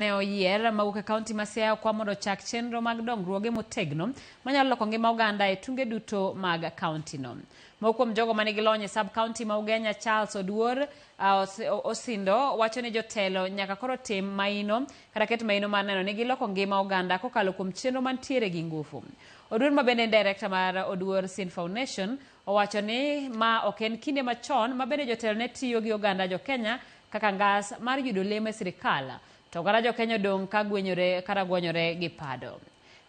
ne oyier mawuok e kaunti ma Siaya kwa mondo chak chenro mag dongruoge motegno manyalo loko ngima oganda e tunge duto mag kaunti no. Moko kuom jogo manigi lony e sub kaunti ma Ugenya, Charles Oduor Osindo wacho ni jotelo nyaka koro tim maino kata ket maino mar neno ni giloko ngima oganda kokalo kuom chenro mantiere gi ngufu. Oduor ma bende director mar Oduor Sin Foundation owacho ni ma ok en kinde machon ma bende jotelo ne tiyo gi oganda jo Kenya kaka ngas mar yudo lemo e sirikal, to kata jo Kenya dong ka gwonyore gi pado.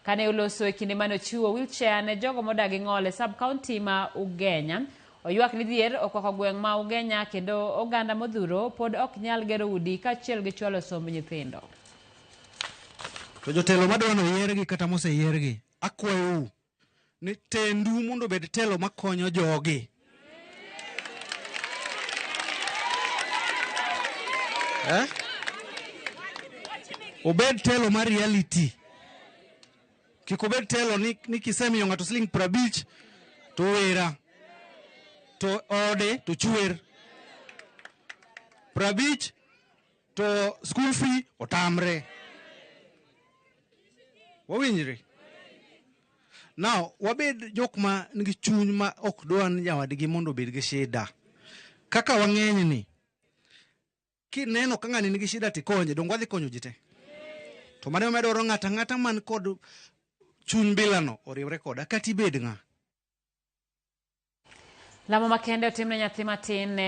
Kane oloso e kinde mane ochiwo wheelchair ne jogo modagi ng'ol e sub county ma Ugenya, oywak ni dhier okwako gweng' ma Ugenya kendo oganda modhuro pod ok nyal gero udi kaachiel gi chwalo somb nyithindo. To jotelo madwano yiergi kata moseyiergi, akwayou ni tendu mondo bed telo makonyo jogi. Obed telo mar reality. Kik obed telo ni kisemiyo ng'ato siling 50 to wera, to ode to chwer. 50 to school fee otamre. Wawinjre? Now, wabed jok ma nigi chuny ma ok dwan nyawadgi mondo bed gi shida. Kaka wang'eny ni, kineno ka ng'ani nigi shida tikonye, dong wadhi konyo ji te. To mane medoro ng'ata man kod chuny bilano oriwre koda kati bed ng'a. Lamo makende otimne nyathi matin ne